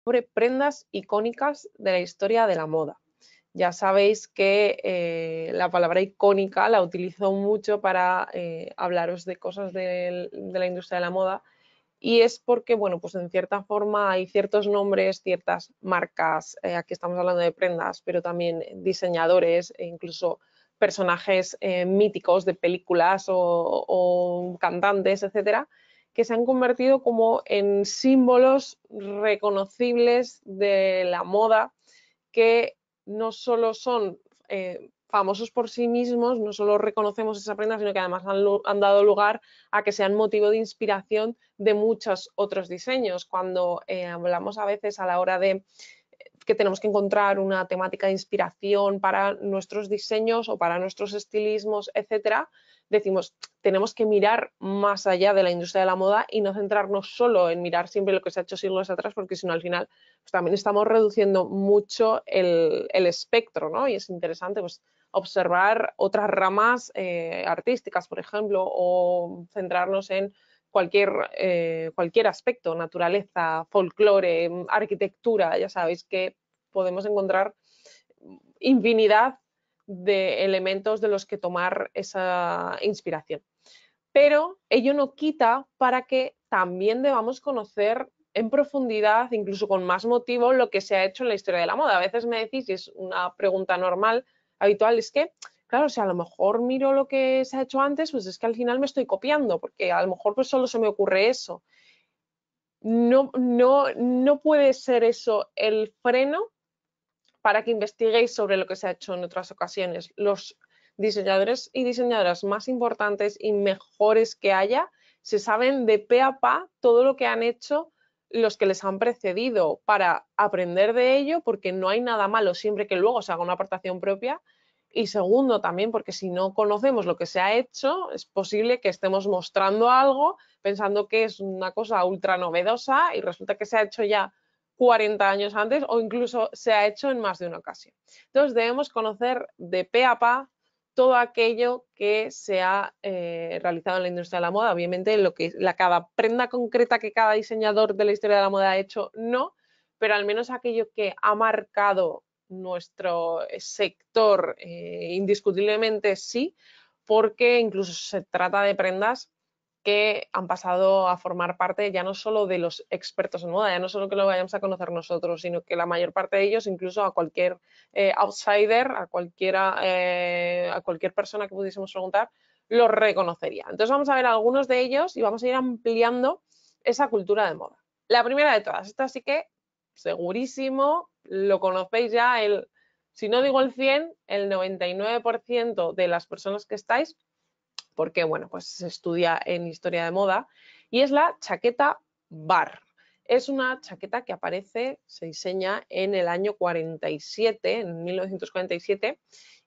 sobre prendas icónicas de la historia de la moda. Ya sabéis que la palabra icónica la utilizo mucho para hablaros de cosas de la industria de la moda, y es porque, bueno, pues en cierta forma hay ciertos nombres, ciertas marcas, aquí estamos hablando de prendas, pero también diseñadores e incluso personajes míticos de películas o cantantes, etcétera, que se han convertido como en símbolos reconocibles de la moda, que no solo son famosos por sí mismos, no solo reconocemos esa prenda, sino que además han dado lugar a que sean motivo de inspiración de muchos otros diseños. Cuando hablamos a veces a la hora de que tenemos que encontrar una temática de inspiración para nuestros diseños o para nuestros estilismos, etcétera, decimos, tenemos que mirar más allá de la industria de la moda y no centrarnos solo en mirar siempre lo que se ha hecho siglos atrás, porque si no al final pues también estamos reduciendo mucho el espectro, ¿no? Y es interesante pues observar otras ramas artísticas, por ejemplo, o centrarnos en cualquier aspecto, naturaleza, folclore, arquitectura. Ya sabéis que podemos encontrar infinidad de elementos de los que tomar esa inspiración. Pero ello no quita para que también debamos conocer en profundidad, incluso con más motivo, lo que se ha hecho en la historia de la moda. A veces me decís, y es una pregunta normal, habitual, es que, claro, si a lo mejor miro lo que se ha hecho antes, pues es que al final me estoy copiando, porque a lo mejor pues solo se me ocurre eso. No puede ser eso el freno para que investiguéis sobre lo que se ha hecho en otras ocasiones. Los diseñadores y diseñadoras más importantes y mejores que haya se saben de pe a pa todo lo que han hecho los que les han precedido, para aprender de ello, porque no hay nada malo siempre que luego se haga una aportación propia. Y segundo, también porque si no conocemos lo que se ha hecho, es posible que estemos mostrando algo pensando que es una cosa ultra novedosa y resulta que se ha hecho ya 40 años antes o incluso se ha hecho en más de una ocasión. Entonces debemos conocer de pe a pa todo aquello que se ha realizado en la industria de la moda. Obviamente lo que cada prenda concreta que cada diseñador de la historia de la moda ha hecho, no, pero al menos aquello que ha marcado nuestro sector indiscutiblemente sí, porque incluso se trata de prendas que han pasado a formar parte ya no solo de los expertos en moda, ya no solo que lo vayamos a conocer nosotros, sino que la mayor parte de ellos, incluso a cualquier outsider, a cualquier persona que pudiésemos preguntar, los reconocería. Entonces vamos a ver algunos de ellos y vamos a ir ampliando esa cultura de moda. La primera de todas, esta sí que segurísimo lo conocéis ya, si no digo el 100, el 99% de las personas que estáis, porque bueno, pues se estudia en historia de moda, y es la chaqueta bar. Es una chaqueta que aparece, se diseña en el año 47, en 1947,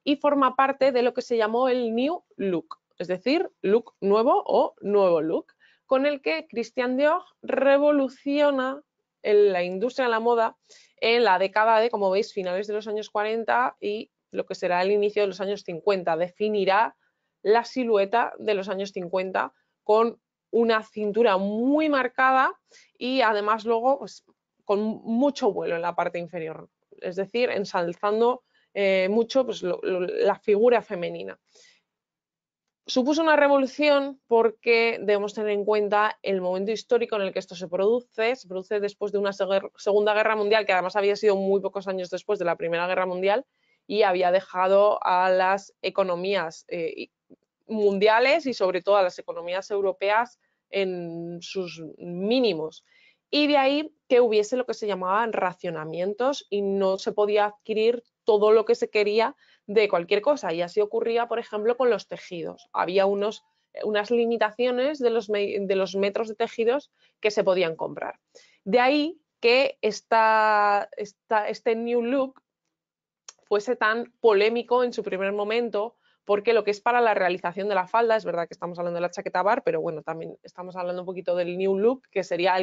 y forma parte de lo que se llamó el New Look, es decir, look nuevo o nuevo look, con el que Christian Dior revoluciona la industria de la moda en la década de, como veis, finales de los años 40 y lo que será el inicio de los años 50. Definirá la silueta de los años 50 con una cintura muy marcada y además luego pues, con mucho vuelo en la parte inferior, es decir, ensalzando mucho pues, la figura femenina. Supuso una revolución porque debemos tener en cuenta el momento histórico en el que esto se produce después de una Segunda Guerra Mundial, que además había sido muy pocos años después de la Primera Guerra Mundial, y había dejado a las economías mundiales y sobre todo a las economías europeas en sus mínimos. Y de ahí que hubiese lo que se llamaban racionamientos y no se podía adquirir todo lo que se quería de cualquier cosa. Y así ocurría, por ejemplo, con los tejidos. Había unas limitaciones de los metros de tejidos que se podían comprar. De ahí que este New Look fuese tan polémico en su primer momento, porque lo que es para la realización de la falda, es verdad que estamos hablando de la chaqueta bar, pero bueno, también estamos hablando un poquito del New Look, que sería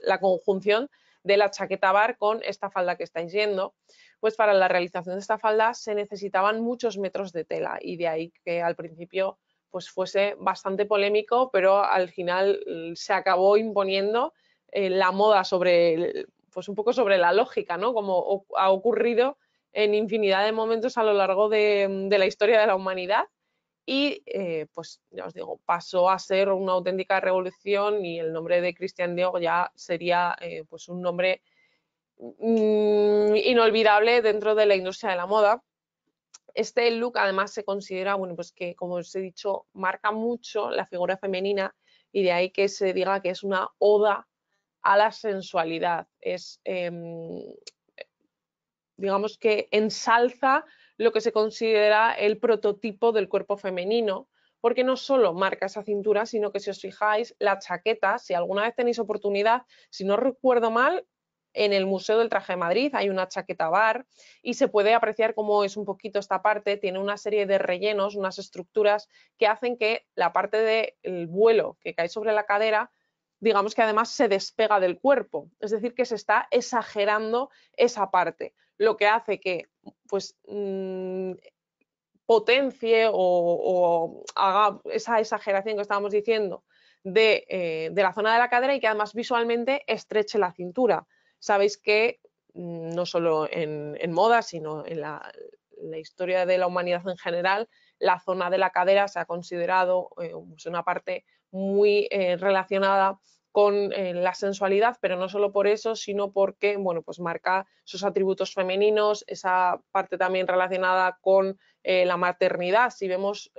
la conjunción de la chaqueta bar con esta falda que estáis viendo. Pues para la realización de esta falda se necesitaban muchos metros de tela, y de ahí que al principio pues fuese bastante polémico, pero al final se acabó imponiendo la moda sobre pues un poco sobre la lógica, ¿no? Como ha ocurrido en infinidad de momentos a lo largo de la historia de la humanidad. Y pues ya os digo, pasó a ser una auténtica revolución y el nombre de Christian Dior ya sería pues un nombre inolvidable dentro de la industria de la moda. Este look además se considera, bueno, pues que como os he dicho, marca mucho la figura femenina y de ahí que se diga que es una oda a la sensualidad. Es, digamos que ensalza lo que se considera el prototipo del cuerpo femenino, porque no solo marca esa cintura, sino que si os fijáis, la chaqueta, si alguna vez tenéis oportunidad, si no recuerdo mal, en el Museo del Traje de Madrid hay una chaqueta bar y se puede apreciar cómo es un poquito esta parte, tiene una serie de rellenos, unas estructuras que hacen que la parte del vuelo que cae sobre la cadera, digamos que además se despega del cuerpo, es decir, que se está exagerando esa parte, lo que hace que pues potencie o haga esa exageración que estábamos diciendo de la zona de la cadera y que además visualmente estreche la cintura. Sabéis que no solo en moda, sino en la historia de la humanidad en general, la zona de la cadera se ha considerado pues una parte muy relacionada con la sensualidad, pero no solo por eso, sino porque bueno, pues marca sus atributos femeninos, esa parte también relacionada con la maternidad. Si vemos,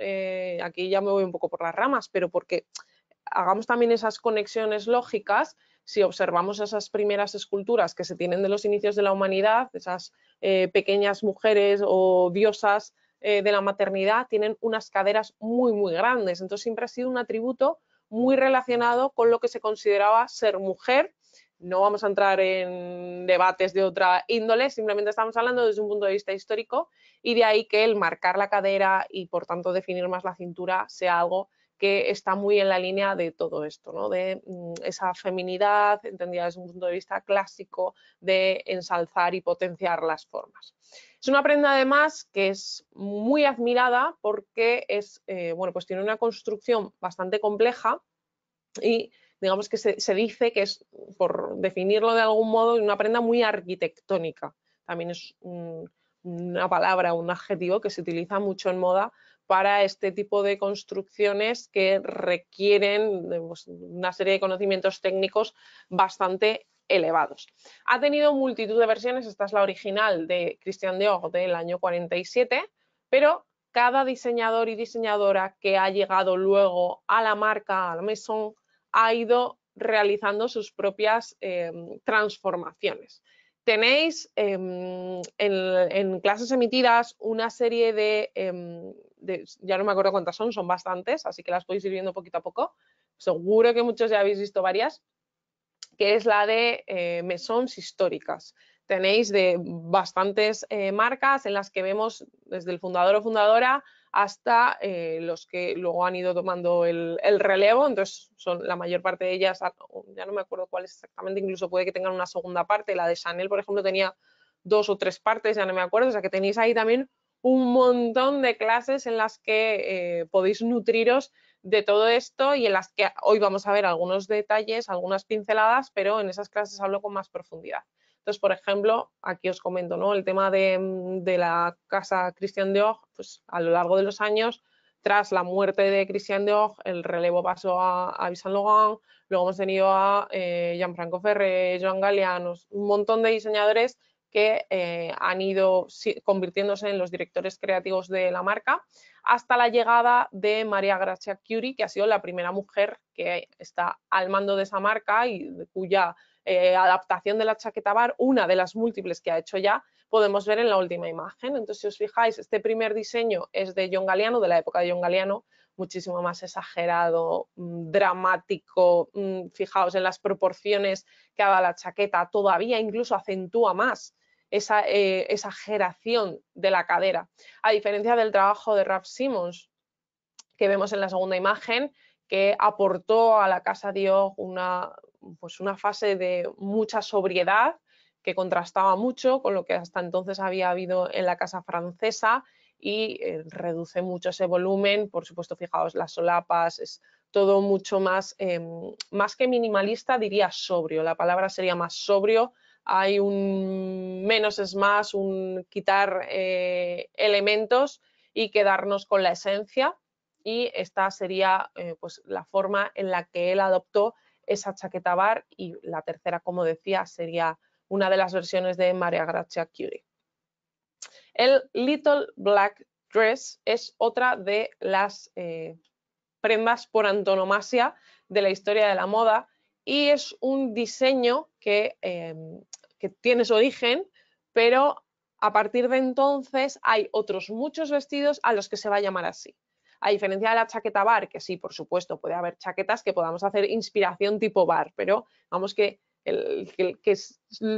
aquí ya me voy un poco por las ramas, pero porque hagamos también esas conexiones lógicas, si observamos esas primeras esculturas que se tienen de los inicios de la humanidad, esas pequeñas mujeres o diosas de la maternidad, tienen unas caderas muy, muy grandes. Entonces siempre ha sido un atributo muy relacionado con lo que se consideraba ser mujer. No vamos a entrar en debates de otra índole, simplemente estamos hablando desde un punto de vista histórico y de ahí que el marcar la cadera y por tanto definir más la cintura sea algo que está muy en la línea de todo esto, ¿no? De esa feminidad, entendida desde un punto de vista clásico, de ensalzar y potenciar las formas. Es una prenda además que es muy admirada porque es, bueno, pues tiene una construcción bastante compleja y digamos que se dice que es, por definirlo de algún modo, una prenda muy arquitectónica. También es una palabra, un adjetivo que se utiliza mucho en moda para este tipo de construcciones que requieren pues, una serie de conocimientos técnicos bastante elevados. Ha tenido multitud de versiones, esta es la original de Christian Dior del año 47, pero cada diseñador y diseñadora que ha llegado luego a la marca, a la Maison, ha ido realizando sus propias transformaciones. Tenéis en clases emitidas una serie ya no me acuerdo cuántas son bastantes, así que las podéis ir viendo poquito a poco. Seguro que muchos ya habéis visto varias, que es la de maisons históricas. Tenéis de bastantes marcas en las que vemos desde el fundador o fundadora hasta los que luego han ido tomando el relevo, entonces son la mayor parte de ellas, ya no me acuerdo cuál es exactamente, incluso puede que tengan una segunda parte, la de Chanel por ejemplo tenía 2 o 3 partes, ya no me acuerdo, o sea que tenéis ahí también un montón de clases en las que podéis nutriros de todo esto y en las que hoy vamos a ver algunos detalles, algunas pinceladas, pero en esas clases hablo con más profundidad. Entonces, por ejemplo, aquí os comento, ¿no? El tema de la casa Christian Dior, pues a lo largo de los años, tras la muerte de Christian Dior, el relevo pasó a Yves Saint Laurent, luego hemos tenido a Gianfranco Ferré, Joan Galliano, un montón de diseñadores que han ido convirtiéndose en los directores creativos de la marca, hasta la llegada de Maria Grazia Chiuri, que ha sido la primera mujer que está al mando de esa marca y cuya adaptación de la chaqueta bar, una de las múltiples que ha hecho ya, podemos ver en la última imagen. Entonces, si os fijáis, este primer diseño es de John Galliano, de la época de John Galliano, muchísimo más exagerado, dramático, fijaos en las proporciones que ha dado la chaqueta, todavía incluso acentúa más esa exageración de la cadera, a diferencia del trabajo de Raf Simons que vemos en la segunda imagen, que aportó a la casa Dior pues una fase de mucha sobriedad que contrastaba mucho con lo que hasta entonces había habido en la casa francesa y reduce mucho ese volumen, por supuesto, fijaos, las solapas, es todo mucho más, más que minimalista, diría sobrio, la palabra sería más sobrio, hay un menos es más, un quitar elementos y quedarnos con la esencia, y esta sería pues la forma en la que él adoptó esa chaqueta bar, y la tercera, como decía, sería una de las versiones de Maria Grazia Chiuri. El Little Black Dress es otra de las prendas por antonomasia de la historia de la moda, y es un diseño que tiene su origen, pero a partir de entonces hay otros muchos vestidos a los que se va a llamar así. A diferencia de la chaqueta bar, que sí, por supuesto, puede haber chaquetas que podamos hacer inspiración tipo bar, pero vamos que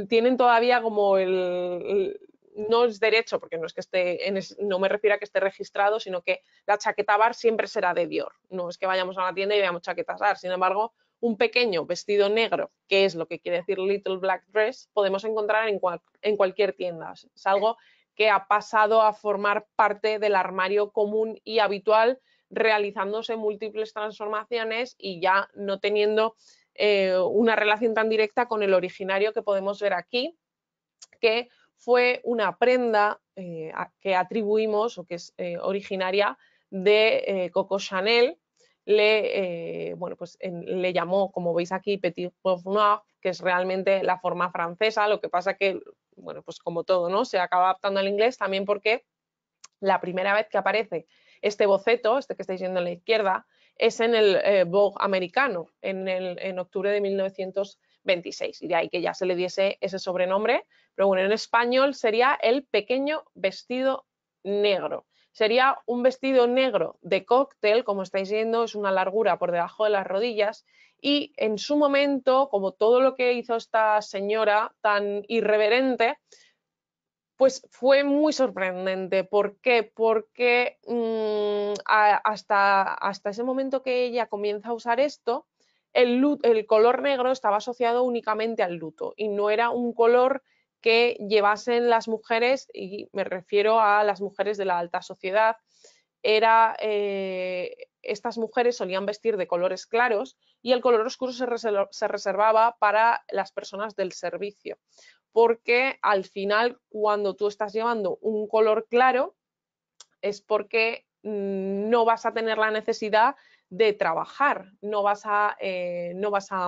tienen todavía como no es derecho, porque no es que esté, no me refiero a que esté registrado, sino que la chaqueta bar siempre será de Dior. No es que vayamos a una tienda y veamos chaquetas bar. Sin embargo, un pequeño vestido negro, que es lo que quiere decir Little Black Dress, podemos encontrar en cualquier tienda. Es algo que ha pasado a formar parte del armario común y habitual, realizándose múltiples transformaciones y ya no teniendo una relación tan directa con el originario que podemos ver aquí, que fue una prenda que atribuimos, o que es originaria de Coco Chanel. Le llamó, como veis aquí, Petit Pouf Noir, que es realmente la forma francesa. Lo que pasa que, bueno, pues como todo, ¿no? Se acaba adaptando al inglés, también porque la primera vez que aparece este boceto, este que estáis viendo a la izquierda, es en el Vogue americano, en octubre de 1926, y de ahí que ya se le diese ese sobrenombre. Pero bueno, en español sería el pequeño vestido negro. Sería un vestido negro de cóctel, como estáis viendo, es una largura por debajo de las rodillas, y en su momento, como todo lo que hizo esta señora tan irreverente, pues fue muy sorprendente. ¿Por qué? Porque hasta ese momento que ella comienza a usar esto, el color negro estaba asociado únicamente al luto y no era un color que llevasen las mujeres, y me refiero a las mujeres de la alta sociedad. Estas mujeres solían vestir de colores claros, y el color oscuro se reservaba para las personas del servicio, porque al final, cuando tú estás llevando un color claro, es porque no vas a tener la necesidad de trabajar, no vas a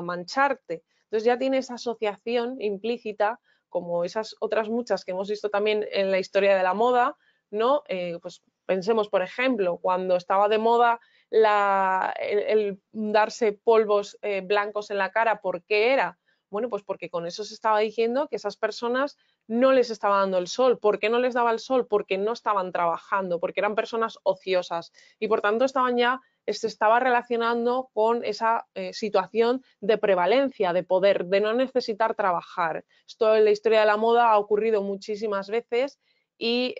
mancharte. Entonces ya tiene esa asociación implícita, como esas otras muchas que hemos visto también en la historia de la moda, ¿no? Pues pensemos, por ejemplo, cuando estaba de moda el darse polvos blancos en la cara. ¿Por qué era? Bueno, pues porque con eso se estaba diciendo que esas personas no les estaba dando el sol. ¿Por qué no les daba el sol? Porque no estaban trabajando, porque eran personas ociosas, y por tanto se estaba relacionando con esa situación de prevalencia, de poder, de no necesitar trabajar. Esto en la historia de la moda ha ocurrido muchísimas veces, y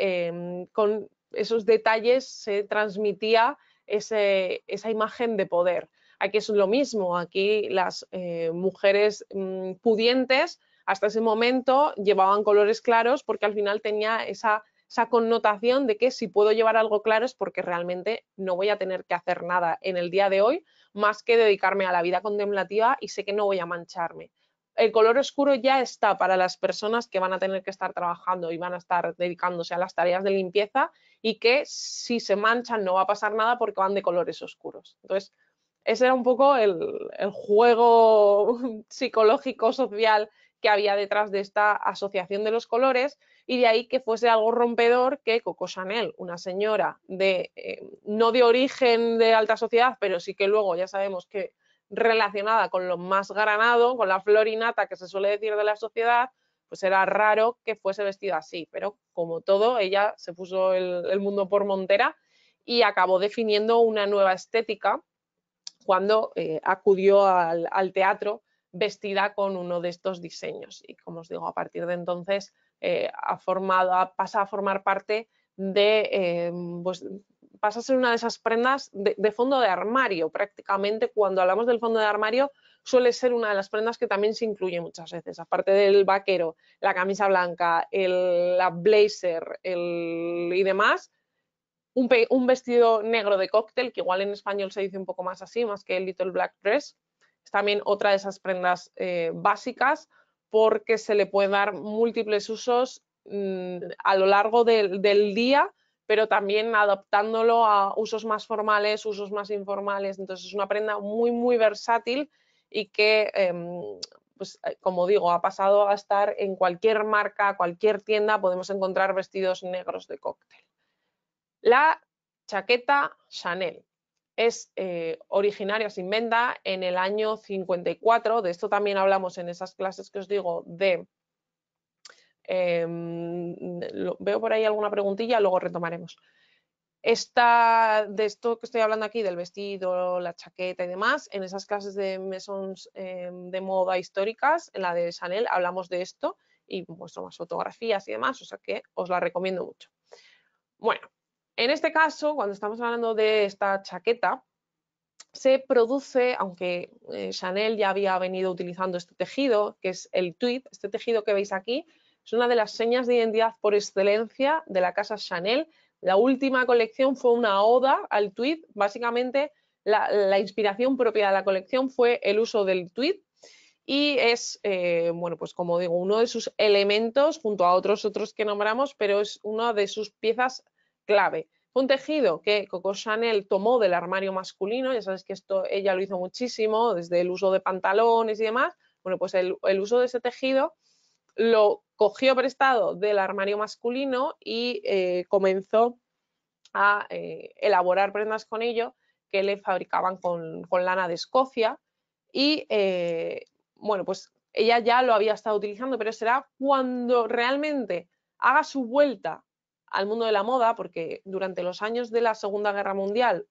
con esos detalles se transmitía esa imagen de poder. Aquí es lo mismo, aquí las mujeres pudientes hasta ese momento llevaban colores claros, porque al final tenía esa connotación de que si puedo llevar algo claro es porque realmente no voy a tener que hacer nada en el día de hoy más que dedicarme a la vida contemplativa, y sé que no voy a mancharme. El color oscuro ya está para las personas que van a tener que estar trabajando y van a estar dedicándose a las tareas de limpieza, y que si se manchan no va a pasar nada porque van de colores oscuros. Entonces, ese era un poco el juego psicológico, social, que había detrás de esta asociación de los colores, y de ahí que fuese algo rompedor que Coco Chanel, una señora no de origen de alta sociedad, pero sí que luego ya sabemos que relacionada con lo más granado, con la flor y nata que se suele decir de la sociedad, pues era raro que fuese vestida así. Pero como todo, ella se puso el mundo por montera y acabó definiendo una nueva estética cuando acudió al teatro vestida con uno de estos diseños. Y como os digo, a partir de entonces pasa a formar parte pues pasa a ser una de esas prendas de fondo de armario. Prácticamente, cuando hablamos del fondo de armario, suele ser una de las prendas que también se incluye muchas veces. Aparte del vaquero, la camisa blanca, la blazer y demás, un vestido negro de cóctel, que igual en español se dice un poco más así, más que el Little Black Dress. Es también otra de esas prendas básicas, porque se le pueden dar múltiples usos a lo largo del día, pero también adaptándolo a usos más formales, usos más informales. Entonces es una prenda muy, muy versátil y que, pues, como digo, ha pasado a estar en cualquier marca, cualquier tienda, podemos encontrar vestidos negros de cóctel. La chaqueta Chanel es originaria, se inventa en el año 54, de esto también hablamos en esas clases que os digo de... veo por ahí alguna preguntilla, luego retomaremos. De esto que estoy hablando aquí, del vestido, la chaqueta y demás, en esas clases de maisons de moda históricas, en la de Chanel, hablamos de esto y muestro más fotografías y demás, o sea que os la recomiendo mucho. Bueno, en este caso, cuando estamos hablando de esta chaqueta, se produce, aunque Chanel ya había venido utilizando este tejido, que es el tweed, este tejido que veis aquí, es una de las señas de identidad por excelencia de la casa Chanel. La última colección fue una oda al tweed, básicamente la inspiración propia de la colección fue el uso del tweed y es, bueno, pues como digo, uno de sus elementos junto a otros que nombramos, pero es una de sus piezas clave. Fue un tejido que Coco Chanel tomó del armario masculino, ya sabes que esto ella lo hizo muchísimo, desde el uso de pantalones y demás. Bueno, pues el uso de ese tejido lo cogió prestado del armario masculino y comenzó a elaborar prendas con ello que le fabricaban con lana de Escocia y bueno, pues ella ya lo había estado utilizando, pero será cuando realmente haga su vuelta al mundo de la moda, porque durante los años de la Segunda Guerra Mundial,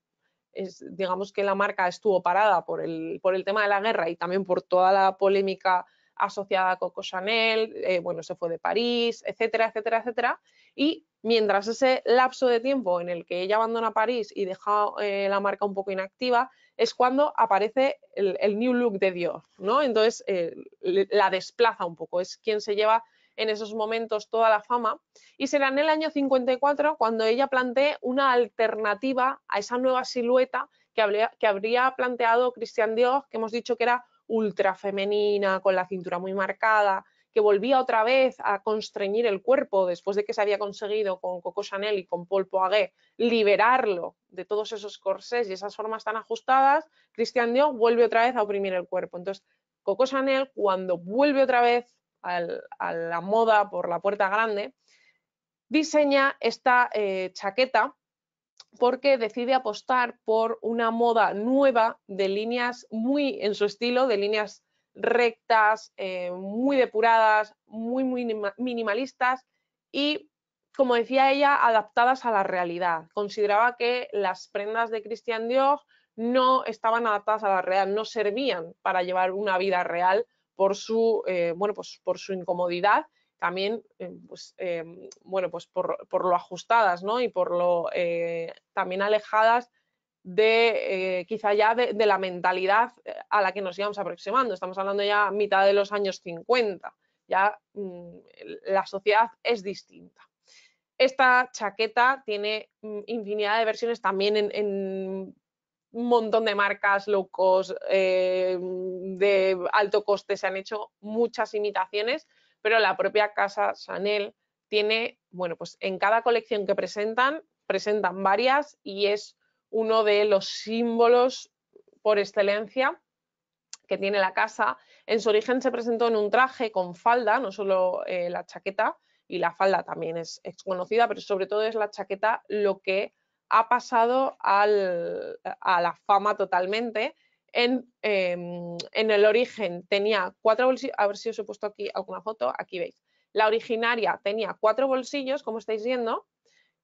digamos que la marca estuvo parada por el tema de la guerra y también por toda la polémica asociada a Coco Chanel, bueno, se fue de París, etcétera, etcétera, etcétera. Y mientras ese lapso de tiempo en el que ella abandona París y deja la marca un poco inactiva, es cuando aparece el new look de Dior, ¿no? Entonces la desplaza un poco, es quien se lleva en esos momentos toda la fama y será en el año 54 cuando ella plantee una alternativa a esa nueva silueta que habría planteado Christian Dior, que hemos dicho que era ultra femenina, con la cintura muy marcada, que volvía otra vez a constreñir el cuerpo después de que se había conseguido con Coco Chanel y con Paul Poiret liberarlo de todos esos corsés y esas formas tan ajustadas. Christian Dior vuelve otra vez a oprimir el cuerpo. Entonces, Coco Chanel, cuando vuelve otra vez a la moda por la puerta grande, diseña esta chaqueta porque decide apostar por una moda nueva de líneas muy en su estilo, de líneas rectas, muy depuradas, muy minimalistas y, como decía ella, adaptadas a la realidad. Consideraba que las prendas de Christian Dior no estaban adaptadas a la realidad, no servían para llevar una vida real por su, bueno, pues por su incomodidad también pues, bueno, pues por lo ajustadas, ¿no? Y por lo también alejadas de quizá ya de la mentalidad a la que nos íbamos aproximando. Estamos hablando ya a mitad de los años 50, ya la sociedad es distinta. Esta chaqueta tiene infinidad de versiones también en un montón de marcas low cost de alto coste, se han hecho muchas imitaciones, pero la propia casa Chanel tiene, bueno, pues en cada colección que presentan varias y es uno de los símbolos por excelencia que tiene la casa. En su origen se presentó en un traje con falda, no solo la chaqueta, y la falda también es conocida, pero sobre todo es la chaqueta lo que ha pasado a la fama totalmente. En el origen tenía 4 bolsillos, a ver si os he puesto aquí alguna foto, aquí veis. La originaria tenía 4 bolsillos, como estáis viendo,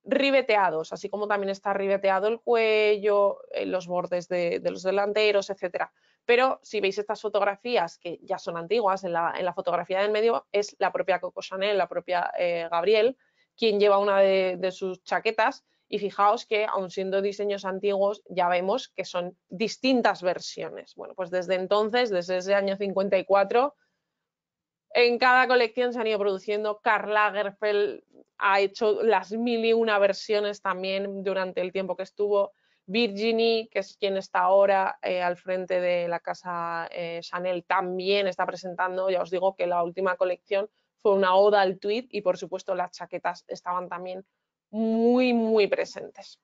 ribeteados, así como también está ribeteado el cuello, los bordes de los delanteros, etcétera. Pero si veis estas fotografías, que ya son antiguas, en la fotografía del medio es la propia Coco Chanel, la propia Gabrielle, quien lleva una de sus chaquetas y fijaos que aun siendo diseños antiguos ya vemos que son distintas versiones. Bueno, pues desde entonces, desde ese año 54, en cada colección se han ido produciendo. Karl Lagerfeld ha hecho las 1001 versiones también durante el tiempo que estuvo. Virginie, que es quien está ahora al frente de la casa Chanel, también está presentando. Ya os digo que la última colección fue una oda al tweed y por supuesto las chaquetas estaban también muy presentes.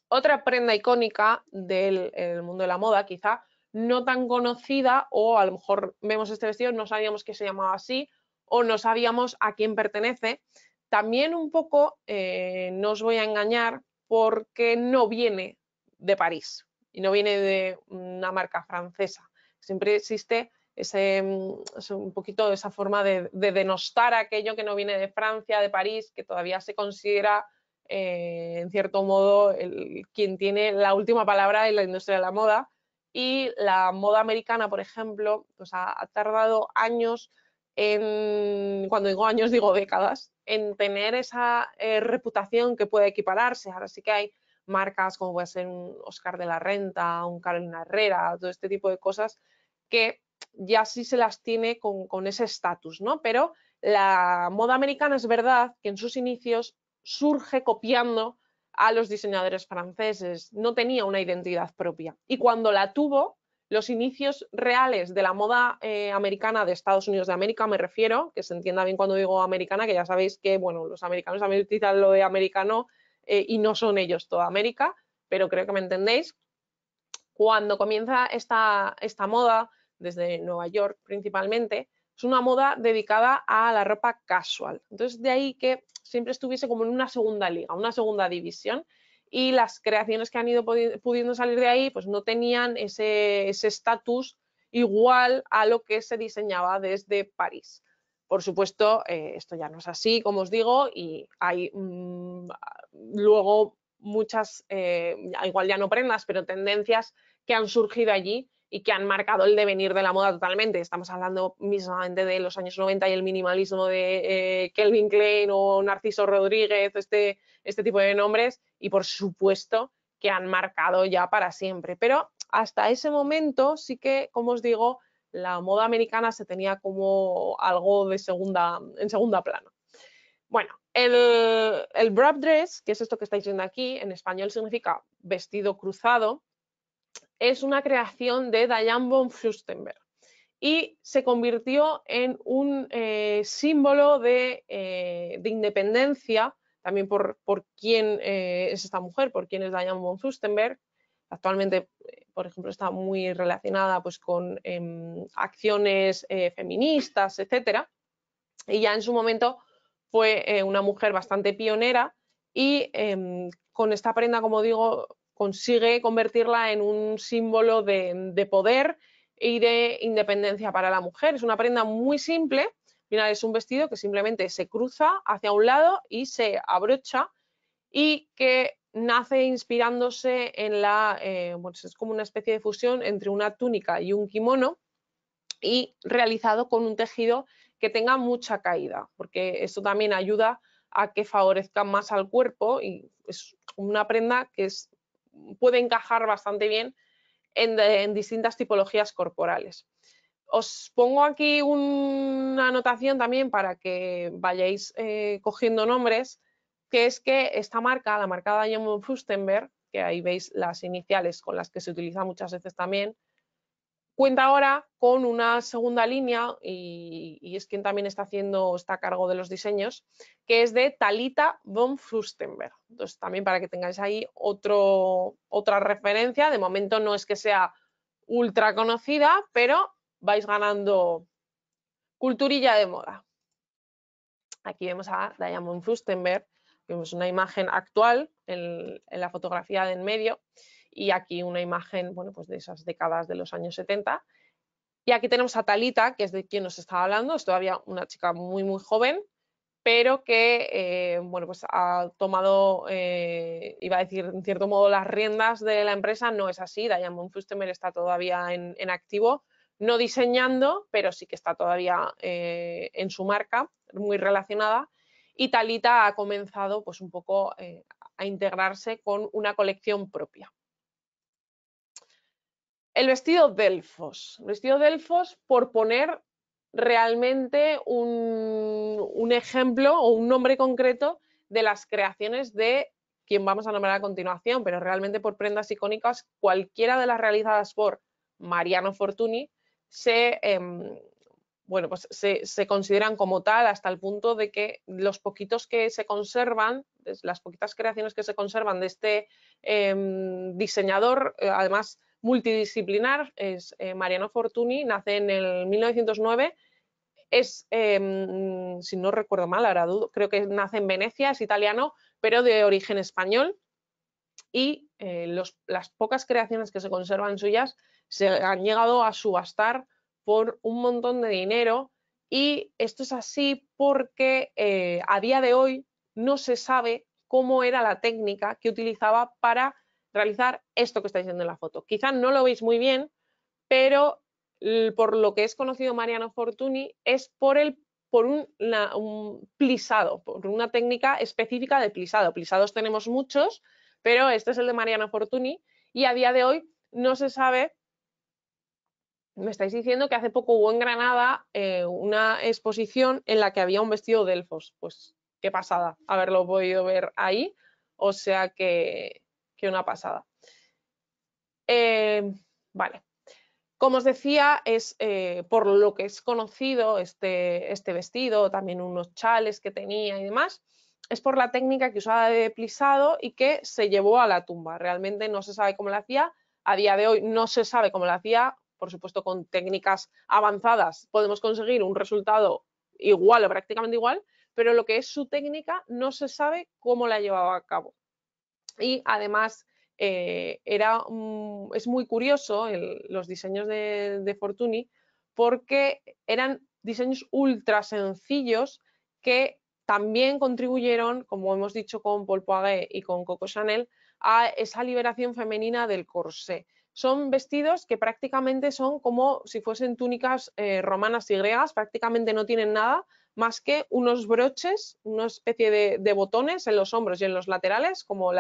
Otra prenda icónica del mundo de la moda, quizá no tan conocida, o a lo mejor vemos este vestido, no sabíamos que se llamaba así, o no sabíamos a quién pertenece. También un poco, no os voy a engañar, porque no viene de París y no viene de una marca francesa. Siempre existe un poquito esa forma de denostar aquello que no viene de Francia, de París, que todavía se considera en cierto modo quien tiene la última palabra en la industria de la moda. Y la moda americana, por ejemplo, pues ha tardado años cuando digo años digo décadas, en tener esa reputación que puede equipararse. Ahora sí que hay marcas como puede ser un Oscar de la Renta, un Carolina Herrera, todo este tipo de cosas que ya sí se las tiene con ese estatus, ¿no? Pero la moda americana es verdad que en sus inicios surge copiando a los diseñadores franceses, no tenía una identidad propia. Y cuando la tuvo, los inicios reales de la moda americana de Estados Unidos de América, me refiero, que se entienda bien cuando digo americana, que ya sabéis que, bueno, los americanos también utilizan lo de americano y no son ellos toda América, pero creo que me entendéis. Cuando comienza esta moda, desde Nueva York principalmente, es una moda dedicada a la ropa casual. Entonces, de ahí que siempre estuviese como en una segunda liga, una segunda división, y las creaciones que han ido pudiendo salir de ahí, pues no tenían ese estatus igual a lo que se diseñaba desde París. Por supuesto, esto ya no es así, como os digo, y hay luego muchas, igual ya no prendas, pero tendencias que han surgido allí y que han marcado el devenir de la moda totalmente. Estamos hablando mismamente de los años 90 y el minimalismo de Calvin Klein o Narciso Rodríguez, este tipo de nombres, y por supuesto que han marcado ya para siempre. Pero hasta ese momento sí que, como os digo, la moda americana se tenía como algo en segunda plano. Bueno, el wrap dress, que es esto que estáis viendo aquí, en español significa vestido cruzado, es una creación de Diane von Furstenberg y se convirtió en un símbolo de independencia, también por quién es esta mujer, por quién es Diane von Furstenberg. Actualmente, por ejemplo, está muy relacionada pues, con acciones feministas, etcétera. Y ya en su momento fue una mujer bastante pionera y con esta prenda, como digo, consigue convertirla en un símbolo de poder y de independencia para la mujer. Es una prenda muy simple, al final es un vestido que simplemente se cruza hacia un lado y se abrocha y que nace inspirándose en bueno, es como una especie de fusión entre una túnica y un kimono y realizado con un tejido que tenga mucha caída, porque esto también ayuda a que favorezca más al cuerpo y es una prenda que puede encajar bastante bien en distintas tipologías corporales. Os pongo aquí una anotación también para que vayáis cogiendo nombres, que es que esta marca, la marca Diane von Furstenberg, que ahí veis las iniciales con las que se utiliza muchas veces también, cuenta ahora con una segunda línea y es quien también está a cargo de los diseños, que es de Talita von Furstenberg. Entonces, también para que tengáis ahí otra referencia, de momento no es que sea ultra conocida, pero vais ganando culturilla de moda. Aquí vemos a Diane von Furstenberg, vemos una imagen actual en la fotografía de en medio, y aquí una imagen, bueno, pues de esas décadas de los años 70. Y aquí tenemos a Talita, que es de quien nos estaba hablando, es todavía una chica muy joven, pero que bueno, pues ha tomado, iba a decir en cierto modo, las riendas de la empresa. No es así, Diane von Furstenberg está todavía en activo, no diseñando, pero sí que está todavía en su marca, muy relacionada, y Talita ha comenzado pues un poco a integrarse con una colección propia. El vestido Delfos. El vestido Delfos, por poner realmente un ejemplo o un nombre concreto de las creaciones de quien vamos a nombrar a continuación, pero realmente por prendas icónicas, cualquiera de las realizadas por Mariano Fortuny bueno, pues se consideran como tal hasta el punto de que los poquitos que se conservan, las poquitas creaciones que se conservan de este diseñador, además multidisciplinar, es Mariano Fortuny, nace en el 1909, es, si no recuerdo mal, ahora dudo, creo que nace en Venecia, es italiano, pero de origen español, y las pocas creaciones que se conservan suyas se han llegado a subastar por un montón de dinero, y esto es así porque a día de hoy no se sabe cómo era la técnica que utilizaba para realizar esto que estáis viendo en la foto. Quizá no lo veis muy bien, pero por lo que es conocido Mariano Fortuny es por un plisado, por una técnica específica de plisado. Plisados tenemos muchos, pero este es el de Mariano Fortuny, y a día de hoy no se sabe. Me estáis diciendo que hace poco hubo en Granada una exposición en la que había un vestido de elfos. Pues qué pasada haberlo podido ver ahí, o sea que una pasada. Vale. Como os decía, es por lo que es conocido este vestido, también unos chales que tenía y demás, es por la técnica que usaba de plisado y que se llevó a la tumba. Realmente no se sabe cómo lo hacía, a día de hoy no se sabe cómo lo hacía, por supuesto con técnicas avanzadas podemos conseguir un resultado igual o prácticamente igual, pero lo que es su técnica no se sabe cómo la llevaba a cabo. Y además es muy curioso los diseños de Fortuny, porque eran diseños ultra sencillos que también contribuyeron, como hemos dicho con Paul Poiret y con Coco Chanel, a esa liberación femenina del corsé. Son vestidos que prácticamente son como si fuesen túnicas romanas y griegas, prácticamente no tienen nada más que unos broches, una especie de botones en los hombros y en los laterales, como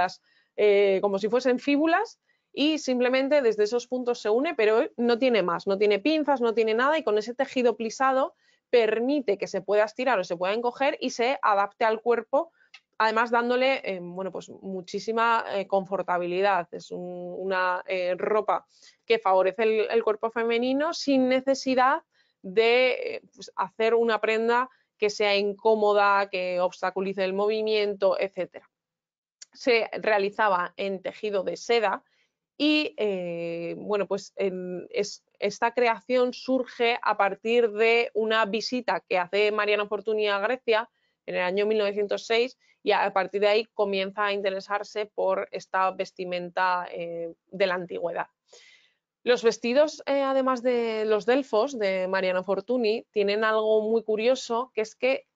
si fuesen fíbulas, y simplemente desde esos puntos se une, pero no tiene más, no tiene pinzas, no tiene nada, y con ese tejido plisado permite que se pueda estirar o se pueda encoger y se adapte al cuerpo, además dándole bueno, pues muchísima confortabilidad. Es una ropa que favorece el cuerpo femenino sin necesidad de pues, hacer una prenda que sea incómoda, que obstaculice el movimiento, etcétera. Se realizaba en tejido de seda y bueno, pues esta creación surge a partir de una visita que hace Mariano Fortuny a Grecia en el año 1906, y a partir de ahí comienza a interesarse por esta vestimenta de la antigüedad. Los vestidos, además de los delfos de Mariano Fortuny, tienen algo muy curioso, que es que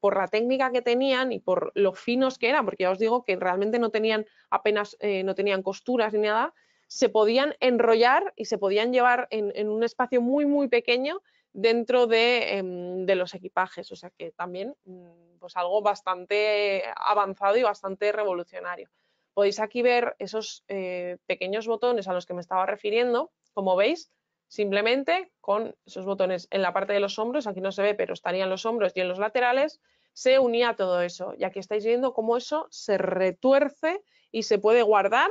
por la técnica que tenían y por lo finos que eran, porque ya os digo que realmente no tenían apenas, no tenían costuras ni nada, se podían enrollar y se podían llevar en un espacio muy, muy pequeño dentro de los equipajes. O sea que también pues algo bastante avanzado y bastante revolucionario. Podéis aquí ver esos pequeños botones a los que me estaba refiriendo. Como veis, simplemente con esos botones en la parte de los hombros, aquí no se ve, pero estarían los hombros y en los laterales, se unía todo eso. Y aquí estáis viendo cómo eso se retuerce y se puede guardar,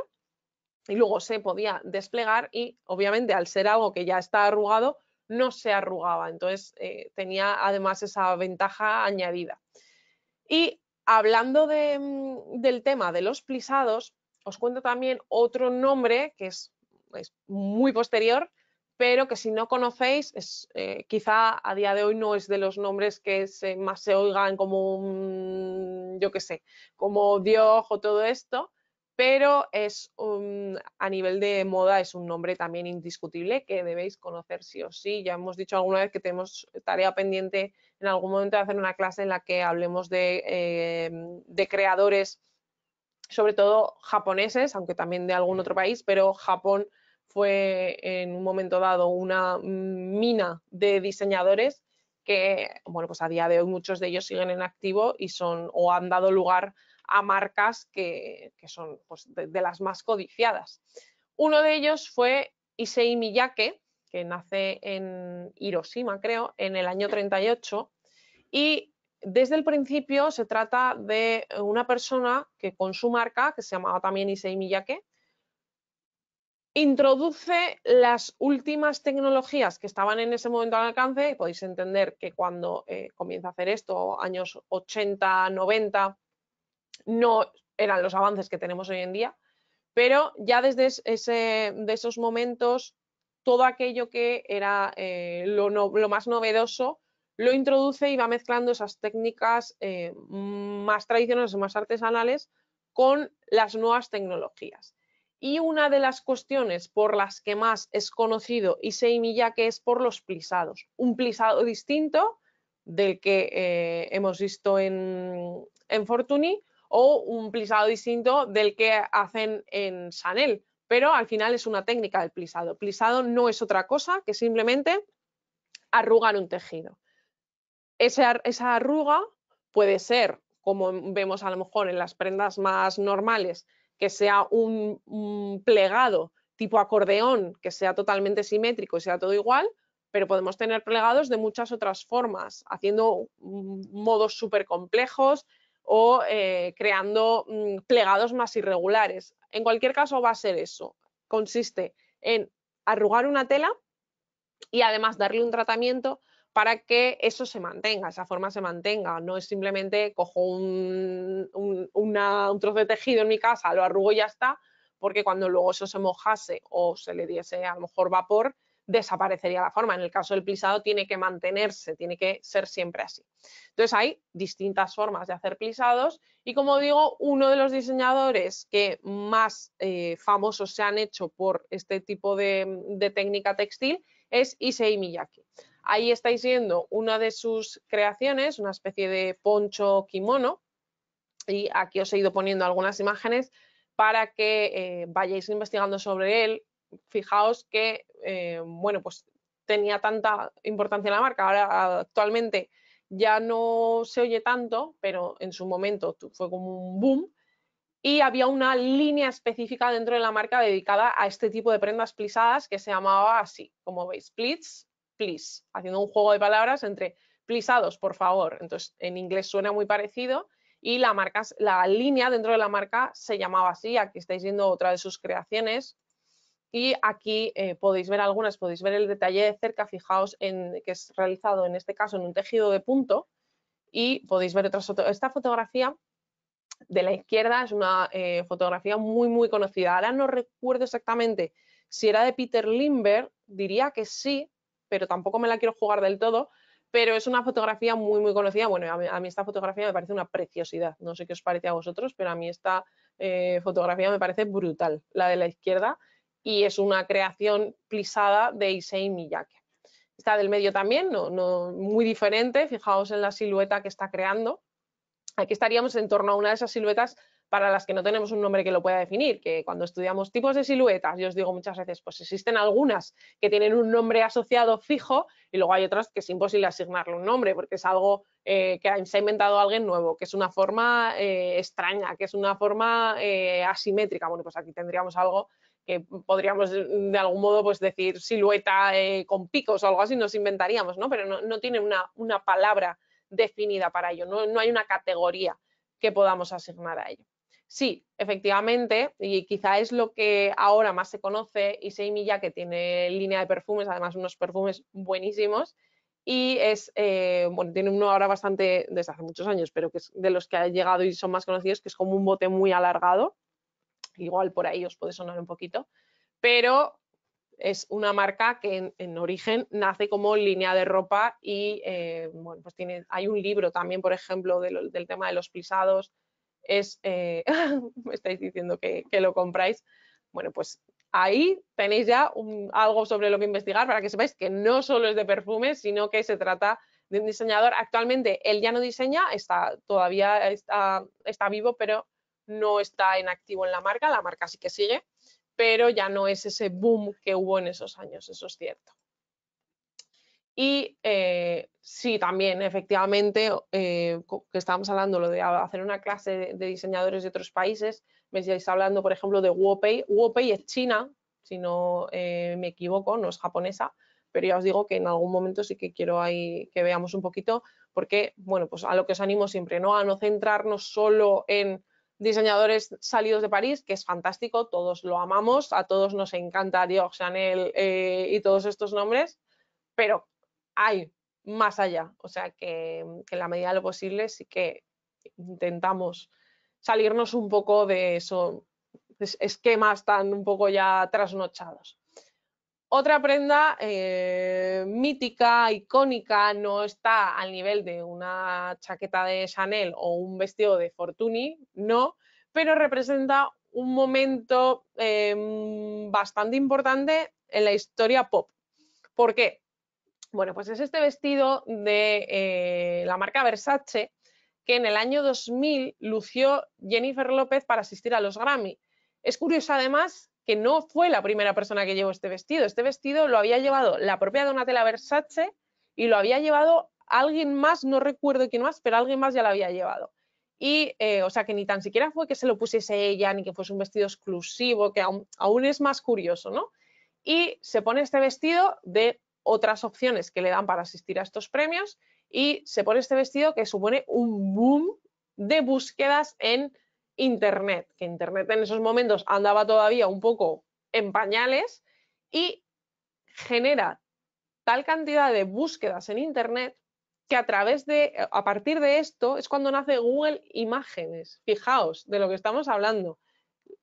y luego se podía desplegar, y obviamente al ser algo que ya está arrugado, no se arrugaba. Entonces tenía además esa ventaja añadida. Y hablando del tema de los plisados, os cuento también otro nombre que es muy posterior, pero que si no conocéis, quizá a día de hoy no es de los nombres que más se oigan, como, yo qué sé, como Dior o todo esto, pero a nivel de moda es un nombre también indiscutible que debéis conocer sí o sí. Ya hemos dicho alguna vez que tenemos tarea pendiente en algún momento de hacer una clase en la que hablemos de creadores, sobre todo japoneses, aunque también de algún otro país, pero Japón fue en un momento dado una mina de diseñadores que, bueno, pues a día de hoy muchos de ellos siguen en activo y son o han dado lugar a marcas que son pues, de las más codiciadas. Uno de ellos fue Issey Miyake, que nace en Hiroshima, creo, en el año 38, y desde el principio se trata de una persona que con su marca, que se llamaba también Issei Miyake, introduce las últimas tecnologías que estaban en ese momento al alcance. Podéis entender que cuando comienza a hacer esto, años 80, 90, no eran los avances que tenemos hoy en día, pero ya desde de esos momentos, todo aquello que era lo más novedoso lo introduce y va mezclando esas técnicas más tradicionales, más artesanales, con las nuevas tecnologías. Y una de las cuestiones por las que más es conocido Issei Miyake es por los plisados. Un plisado distinto del que hemos visto en Fortuny, o un plisado distinto del que hacen en Chanel, pero al final es una técnica del plisado. El plisado no es otra cosa que simplemente arrugar un tejido. Esa arruga puede ser, como vemos a lo mejor en las prendas más normales, que sea un plegado tipo acordeón, que sea totalmente simétrico y sea todo igual, pero podemos tener plegados de muchas otras formas, haciendo modos súper complejos o creando plegados más irregulares. En cualquier caso va a ser eso. Consiste en arrugar una tela y además darle un tratamiento para que eso se mantenga, esa forma se mantenga. No es simplemente cojo un trozo de tejido en mi casa, lo arrugo y ya está, porque cuando luego eso se mojase o se le diese a lo mejor vapor, desaparecería la forma. En el caso del plisado tiene que mantenerse, tiene que ser siempre así. Entonces hay distintas formas de hacer plisados y, como digo, uno de los diseñadores que más famosos se han hecho por este tipo de técnica textil es Issei Miyake. Ahí estáis viendo una de sus creaciones, una especie de poncho kimono, y aquí os he ido poniendo algunas imágenes para que vayáis investigando sobre él. Fijaos que, bueno, pues tenía tanta importancia en la marca, ahora actualmente ya no se oye tanto, pero en su momento fue como un boom, y había una línea específica dentro de la marca dedicada a este tipo de prendas plisadas que se llamaba así, como veis, pleats, please, haciendo un juego de palabras entre plisados, por favor. Entonces, en inglés suena muy parecido y la línea dentro de la marca se llamaba así. Aquí estáis viendo otra de sus creaciones y aquí podéis ver algunas, podéis ver el detalle de cerca. Fijaos en que es realizado en este caso en un tejido de punto y podéis ver esta fotografía de la izquierda es una fotografía muy conocida. Ahora no recuerdo exactamente si era de Peter Lindbergh, diría que sí, pero tampoco me la quiero jugar del todo, pero es una fotografía muy conocida. Bueno, a mí esta fotografía me parece una preciosidad. No sé qué os parece a vosotros, pero a mí esta fotografía me parece brutal, la de la izquierda, y es una creación plisada de Issei Miyake. Esta del medio también, muy diferente. Fijaos en la silueta que está creando. Aquí estaríamos en torno a una de esas siluetas para las que no tenemos un nombre que lo pueda definir, que cuando estudiamos tipos de siluetas, yo os digo muchas veces, pues existen algunas que tienen un nombre asociado fijo y luego hay otras que es imposible asignarle un nombre porque es algo que se ha inventado alguien nuevo, que es una forma extraña, que es una forma asimétrica. Bueno, pues aquí tendríamos algo que podríamos de algún modo pues decir silueta con picos o algo así, nos inventaríamos, ¿no? Pero no tiene una palabra definida para ello, no hay una categoría que podamos asignar a ello. Sí, efectivamente, y quizá es lo que ahora más se conoce, Issei Miyake tiene línea de perfumes, además unos perfumes buenísimos, y bueno, tiene uno ahora bastante, desde hace muchos años, pero que es de los que ha llegado y son más conocidos, que es como un bote muy alargado, igual por ahí os puede sonar un poquito, pero es una marca que en origen nace como línea de ropa y bueno, pues hay un libro también, por ejemplo, del tema de los plisados. Me estáis diciendo que lo compráis. Bueno, pues ahí tenéis ya algo sobre lo que investigar para que sepáis que no solo es de perfumes, sino que se trata de un diseñador. Actualmente él ya no diseña, todavía está vivo, pero no está en activo en la marca sí que sigue, pero ya no es ese boom que hubo en esos años, eso es cierto. Y sí, también, efectivamente, que estábamos hablando lo de hacer una clase de diseñadores de otros países, me estáis hablando, por ejemplo, de Wopei. Wopei es china, si no me equivoco, no es japonesa, pero ya os digo que en algún momento sí que quiero ahí que veamos un poquito, porque, bueno, pues a lo que os animo siempre, ¿no? A no centrarnos solo en diseñadores salidos de París, que es fantástico, todos lo amamos, a todos nos encanta Dior, Chanel y todos estos nombres, pero hay más allá, o sea que en la medida de lo posible sí que intentamos salirnos un poco de esos esquemas tan un poco ya trasnochados. Otra prenda mítica, icónica, no está al nivel de una chaqueta de Chanel o un vestido de Fortuny, no, pero representa un momento bastante importante en la historia pop. ¿Por qué? Bueno, pues es este vestido de la marca Versace que en el año 2000 lució Jennifer López para asistir a los Grammy. Es curioso además que no fue la primera persona que llevó este vestido. Este vestido lo había llevado la propia Donatella Versace y lo había llevado alguien más, no recuerdo quién más, pero alguien más ya lo había llevado. Y, o sea, que ni tan siquiera fue que se lo pusiese ella, ni que fuese un vestido exclusivo, que aún es más curioso, ¿no? Y se pone este vestido de otras opciones que le dan para asistir a estos premios y se pone este vestido que supone un boom de búsquedas en Internet, que Internet en esos momentos andaba todavía un poco en pañales y genera tal cantidad de búsquedas en Internet que a partir de esto es cuando nace Google Imágenes. Fijaos de lo que estamos hablando.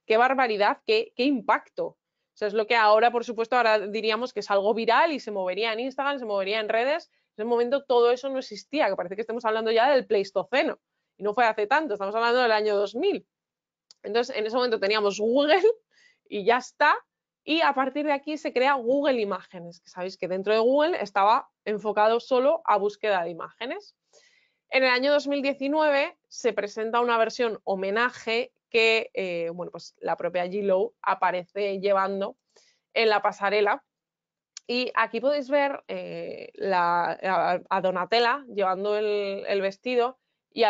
Qué barbaridad, qué impacto. O sea, es lo que ahora, por supuesto, ahora diríamos que es algo viral y se movería en Instagram, se movería en redes. En ese momento todo eso no existía, que parece que estamos hablando ya del Pleistoceno. Y no fue hace tanto, estamos hablando del año 2000. Entonces, en ese momento teníamos Google y ya está. Y a partir de aquí se crea Google Imágenes, que sabéis que dentro de Google estaba enfocado solo a búsqueda de imágenes. En el año 2019 se presenta una versión homenaje que bueno, pues la propia J.Lo aparece llevando en la pasarela. Y aquí podéis ver a Donatella llevando el vestido y,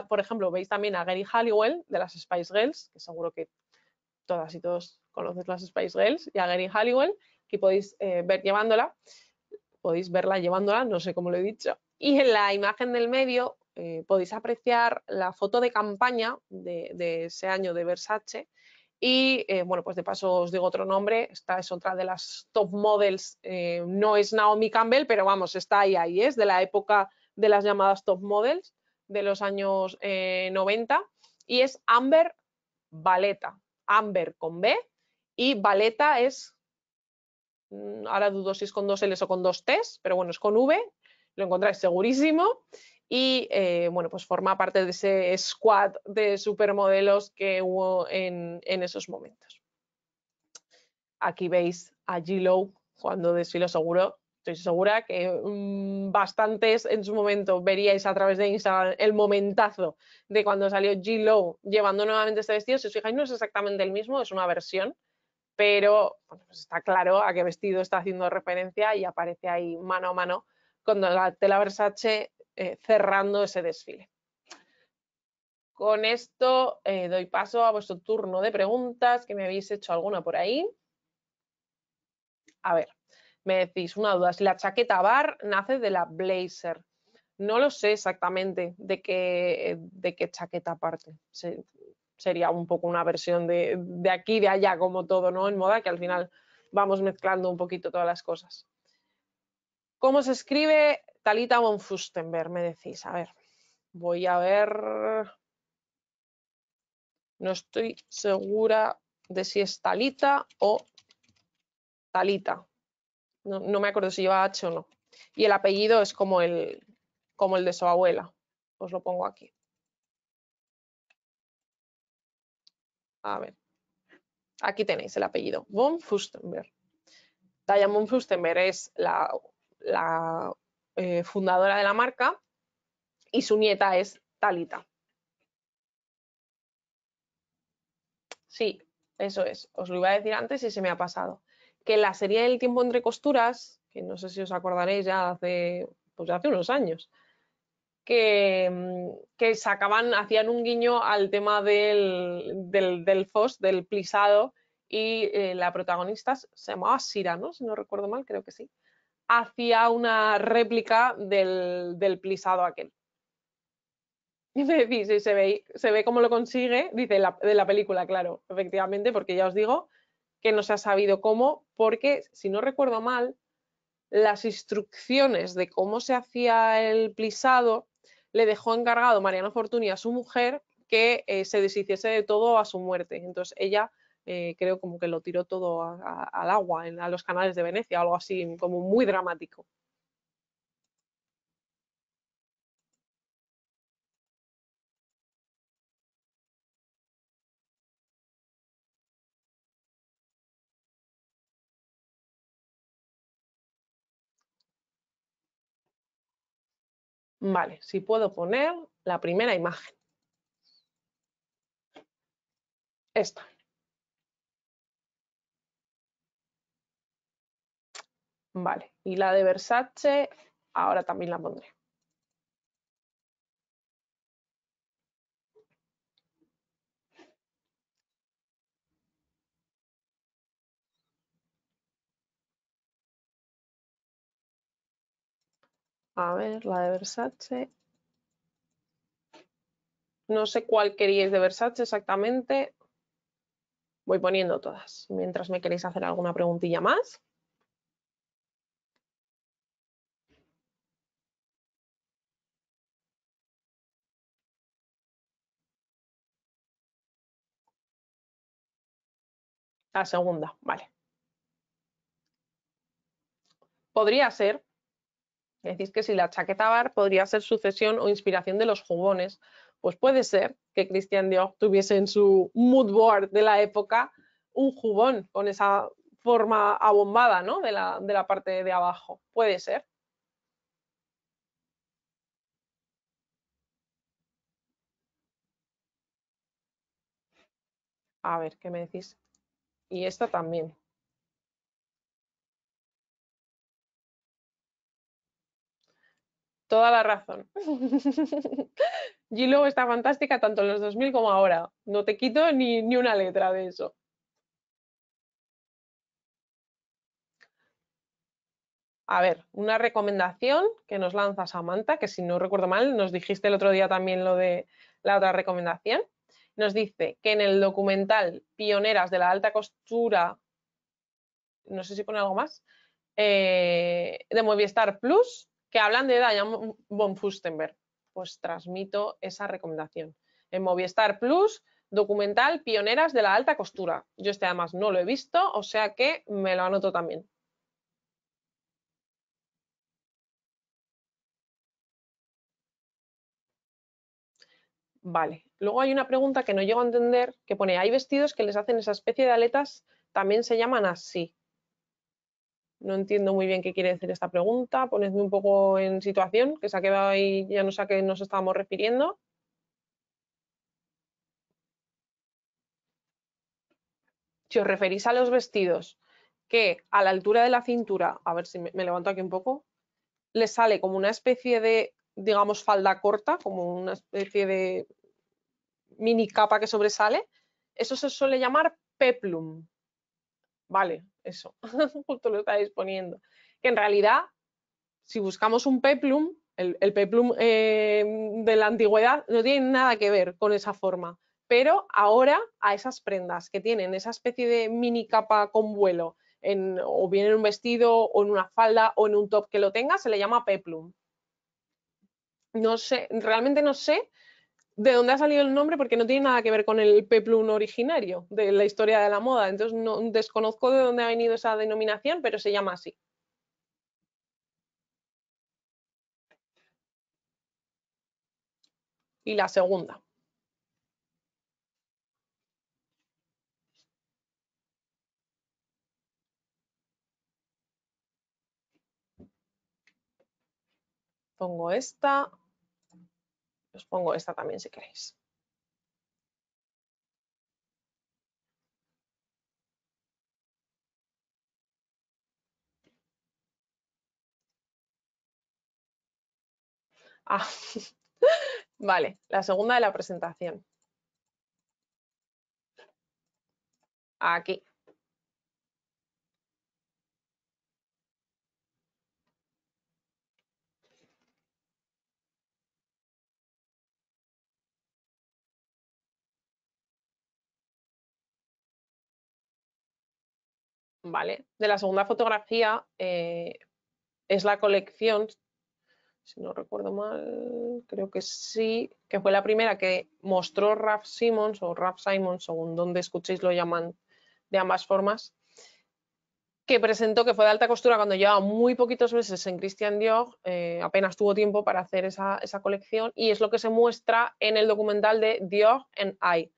por ejemplo, veis también a Geri Halliwell de las Spice Girls, que seguro que todas y todos conocéis las Spice Girls, y a Geri Halliwell, que podéis ver llevándola. Podéis verla llevándola, no sé cómo lo he dicho. Y en la imagen del medio podéis apreciar la foto de campaña de ese año de Versace. Y bueno, pues de paso os digo otro nombre, esta es otra de las top models, no es Naomi Campbell, pero vamos, está ahí, es de la época de las llamadas top models de los años 90 y es Amber Valletta, Amber con B y Valletta es, ahora dudo si es con dos L's o con dos T's, pero bueno, es con V, lo encontráis segurísimo. Y bueno, pues forma parte de ese squad de supermodelos que hubo en esos momentos. Aquí veis a J.Lo cuando desfiló, seguro, estoy segura que bastantes en su momento veríais a través de Instagram el momentazo de cuando salió J.Lo llevando nuevamente este vestido. Si os fijáis, no es exactamente el mismo, es una versión, pero bueno, pues está claro a qué vestido está haciendo referencia y aparece ahí mano a mano con Donatella Versace cerrando ese desfile. Con esto doy paso a vuestro turno de preguntas, que me habéis hecho alguna por ahí. A ver, me decís una duda, si la chaqueta bar nace de la blazer. No lo sé exactamente de qué chaqueta parte. Sería un poco una versión de aquí y de allá, como todo, ¿no? En moda, que al final vamos mezclando un poquito todas las cosas. ¿Cómo se escribe Talita von Fürstenberg? Me decís, a ver, voy a ver. No estoy segura de si es Talita o Talita. No me acuerdo si lleva H o no. Y el apellido es como el de su abuela. Os lo pongo aquí. A ver. Aquí tenéis el apellido. Von Fürstenberg. Diane von Fürstenberg es la fundadora de la marca y su nieta es Talita. Sí, eso es. Os lo iba a decir antes y se me ha pasado. Que la serie del tiempo entre costuras, que no sé si os acordaréis ya hace unos años, que sacaban, hacían un guiño al tema del FOS, del plisado, y la protagonista se llamaba Sira, ¿no? Si no recuerdo mal, creo que sí. hacía una réplica del plisado aquel. Y me decís, si se ve cómo lo consigue, dice de la película, claro, efectivamente, porque ya os digo que no se ha sabido cómo, porque si no recuerdo mal, las instrucciones de cómo se hacía el plisado le dejó encargado Mariano Fortuny a su mujer que se deshiciese de todo a su muerte. Entonces ella creo como que lo tiró todo al agua, a los canales de Venecia, algo así como muy dramático. Vale, si puedo poner la primera imagen. Esta. Vale, y la de Versace, ahora también la pondré. A ver, la de Versace. No sé cuál queríais de Versace exactamente. Voy poniendo todas. Mientras me queréis hacer alguna preguntilla más. La segunda, vale. Podría ser, decís que si la chaqueta bar podría ser sucesión o inspiración de los jugones, pues puede ser que Christian Dior tuviese en su mood board de la época un jubón con esa forma abombada, ¿no? De la parte de abajo. Puede ser. A ver, ¿qué me decís? Y esta también. Toda la razón. Gilo está fantástica tanto en los 2000 como ahora. No te quito ni una letra de eso. A ver, una recomendación que nos lanza Samantha, que si no recuerdo mal, nos dijiste el otro día también lo de la otra recomendación. Nos dice que en el documental Pioneras de la Alta Costura, no sé si pone algo más, de Movistar Plus, que hablan de Diane von Furstenberg. Pues transmito esa recomendación. En Movistar Plus, documental Pioneras de la Alta Costura. Yo este además no lo he visto, o sea que me lo anoto también. Vale. Luego hay una pregunta que no llego a entender, que pone, hay vestidos que les hacen esa especie de aletas, también se llaman así. No entiendo muy bien qué quiere decir esta pregunta. Ponedme un poco en situación, que se ha quedado ahí, ya no sé a qué nos estábamos refiriendo. Si os referís a los vestidos que a la altura de la cintura, a ver si me levanto aquí un poco, les sale como una especie de, digamos, falda corta, como una especie de mini capa que sobresale, eso se suele llamar peplum. Vale, eso, justo lo estáis poniendo. Que en realidad, si buscamos un peplum, el peplum de la antigüedad no tiene nada que ver con esa forma. Pero ahora a esas prendas que tienen esa especie de mini capa con vuelo, o bien en un vestido, o en una falda, o en un top que lo tenga, se le llama peplum. No sé, realmente no sé de dónde ha salido el nombre porque no tiene nada que ver con el peplum originario de la historia de la moda. Entonces no desconozco de dónde ha venido esa denominación, pero se llama así. Y la segunda. Pongo esta. Os pongo esta también si queréis. Ah, vale, la segunda de la presentación. Aquí. ¿vale? De la segunda fotografía es la colección, si no recuerdo mal, creo que sí, que fue la primera que mostró Raf Simons o Raf Simons, según donde escuchéis lo llaman de ambas formas, que presentó, que fue de alta costura cuando llevaba muy poquitos meses en Christian Dior, apenas tuvo tiempo para hacer esa colección, y es lo que se muestra en el documental de Dior and I,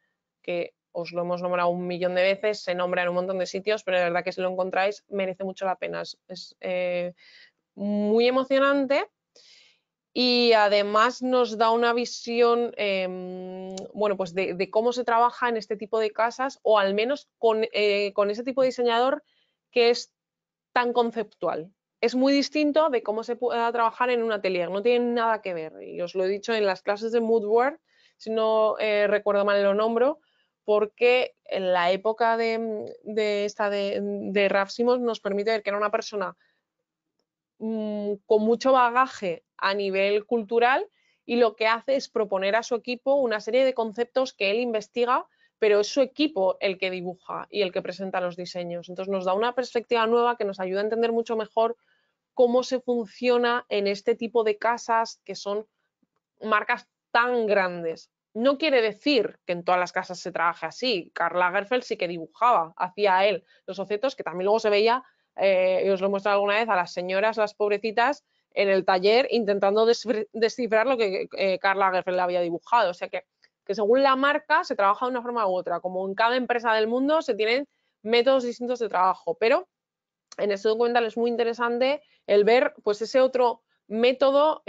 que os lo hemos nombrado un millón de veces, se nombra en un montón de sitios, pero de verdad que si lo encontráis merece mucho la pena. Es muy emocionante y además nos da una visión bueno, pues de cómo se trabaja en este tipo de casas, o al menos con ese tipo de diseñador que es tan conceptual. Es muy distinto de cómo se pueda trabajar en un atelier, no tiene nada que ver. Y os lo he dicho en las clases de Moodwork, si no recuerdo mal lo nombro, porque en la época de Raf Simons nos permite ver que era una persona con mucho bagaje a nivel cultural, y lo que hace es proponer a su equipo una serie de conceptos que él investiga, pero es su equipo el que dibuja y el que presenta los diseños. Entonces nos da una perspectiva nueva que nos ayuda a entender mucho mejor cómo se funciona en este tipo de casas que son marcas tan grandes. No quiere decir que en todas las casas se trabaje así. Karl Lagerfeld sí que dibujaba, hacía él los objetos, que también luego se veía, y os lo he mostrado alguna vez, a las señoras, las pobrecitas, en el taller intentando descifrar lo que Karl Lagerfeld había dibujado. O sea que según la marca se trabaja de una forma u otra. Como en cada empresa del mundo se tienen métodos distintos de trabajo, pero en este documental es muy interesante el ver pues ese otro método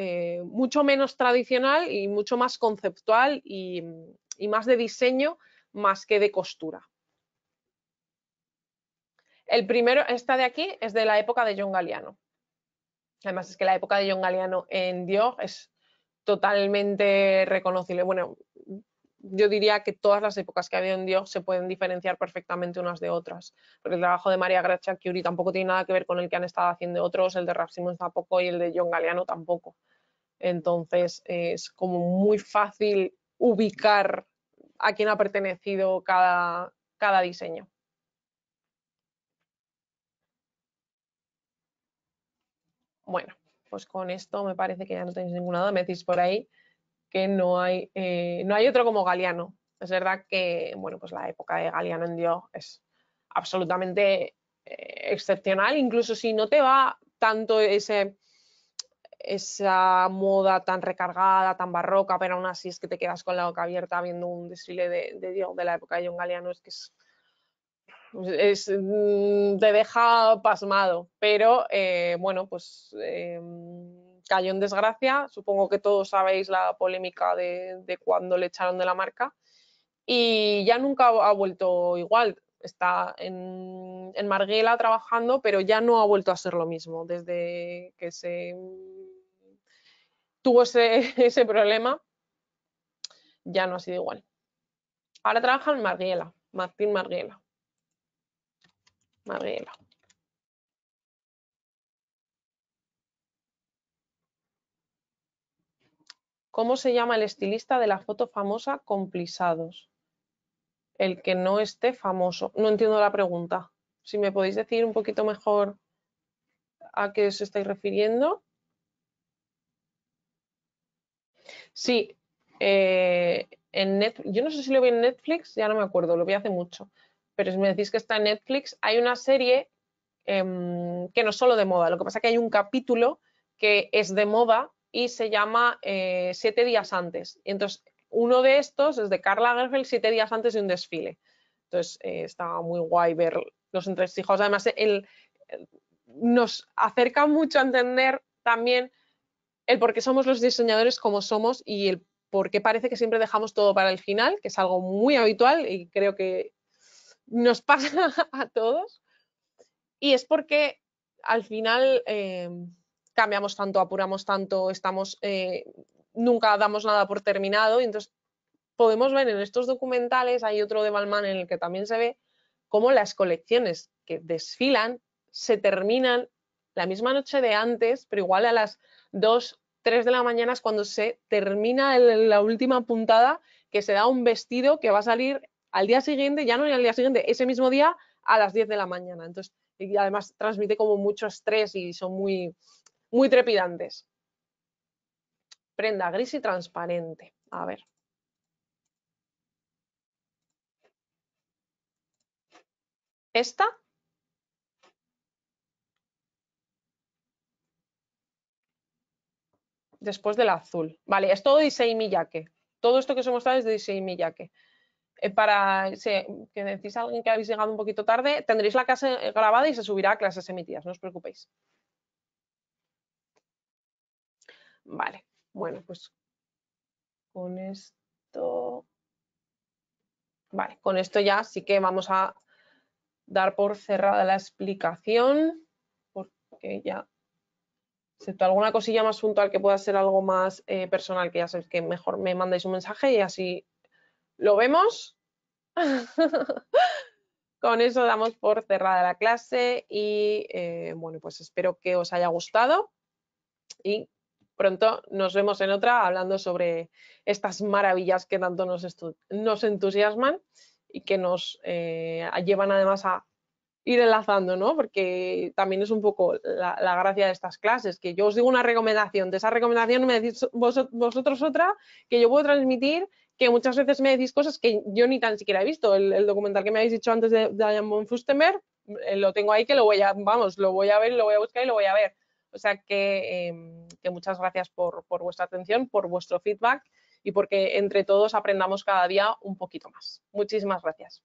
mucho menos tradicional y mucho más conceptual y más de diseño más que de costura. El primero, esta de aquí, es de la época de John Galliano. Además es que la época de John Galliano en Dior es totalmente reconocible. Bueno, yo diría que todas las épocas que ha habido en Dior se pueden diferenciar perfectamente unas de otras, porque el trabajo de Maria Grazia Chiuri tampoco tiene nada que ver con el que han estado haciendo otros, el de Raf Simons tampoco y el de John Galliano tampoco. Entonces es como muy fácil ubicar a quién ha pertenecido cada diseño. Bueno, pues con esto me parece que ya no tenéis ninguna duda. Me decís por ahí que no hay otro como Galliano. Es verdad que, bueno, pues la época de Galliano en Dior es absolutamente excepcional, incluso si no te va tanto esa moda tan recargada, tan barroca, pero aún así es que te quedas con la boca abierta viendo un desfile de Dior de la época de John Galliano, es que te deja pasmado, pero bueno, pues cayó en desgracia. Supongo que todos sabéis la polémica de cuando le echaron de la marca y ya nunca ha vuelto igual. Está en Margiela trabajando, pero ya no ha vuelto a ser lo mismo desde que se tuvo ese problema. Ya no ha sido igual. Ahora trabaja en Margiela, Martín Margiela. Margiela. ¿Cómo se llama el estilista de la foto famosa con plisados? El que no esté famoso. No entiendo la pregunta. Si me podéis decir un poquito mejor a qué os estáis refiriendo. Sí, yo no sé si lo vi en Netflix, ya no me acuerdo, lo vi hace mucho. Pero si me decís que está en Netflix, hay una serie que no es solo de moda. Lo que pasa es que hay un capítulo que es de moda y se llama 7 días antes. Y entonces, uno de estos es de Karl Lagerfeld 7 días antes de un desfile. Entonces, está muy guay ver los entresijos. Además, nos acerca mucho a entender también el por qué somos los diseñadores como somos y el por qué parece que siempre dejamos todo para el final, que es algo muy habitual y creo que nos pasa a todos. Y es porque al final cambiamos tanto, apuramos tanto, nunca damos nada por terminado, y entonces podemos ver en estos documentales, hay otro de Balmain en el que también se ve cómo las colecciones que desfilan se terminan la misma noche de antes, pero igual a las 2, 3 de la mañana es cuando se termina la última puntada, que se da un vestido que va a salir al día siguiente, ya no al día siguiente, ese mismo día a las 10 de la mañana. Entonces y además transmite como mucho estrés y son muy trepidantes. Prenda gris y transparente. A ver. ¿Esta? Después del azul. Vale, es todo Issei Miyake. Todo esto que os he mostrado es de Issei Miyake. Para que decís a alguien que habéis llegado un poquito tarde, tendréis la clase grabada y se subirá a clases emitidas, no os preocupéis. Vale, bueno, pues con esto... Vale, con esto ya sí que vamos a dar por cerrada la explicación, porque ya, excepto alguna cosilla más puntual que pueda ser algo más personal, que ya sabéis que mejor me mandáis un mensaje y así lo vemos. Con eso damos por cerrada la clase y bueno, pues espero que os haya gustado y pronto nos vemos en otra hablando sobre estas maravillas que tanto nos entusiasman y que nos llevan además a ir enlazando, ¿no? Porque también es un poco la gracia de estas clases, que yo os digo una recomendación, de esa recomendación me decís vosotros otra que yo puedo transmitir, que muchas veces me decís cosas que yo ni tan siquiera he visto. El documental que me habéis dicho antes de Diane von Furstenberg, lo tengo ahí que lo voy a, vamos, lo voy a ver, lo voy a buscar y lo voy a ver. O sea que muchas gracias por vuestra atención, por vuestro feedback y porque entre todos aprendamos cada día un poquito más. Muchísimas gracias.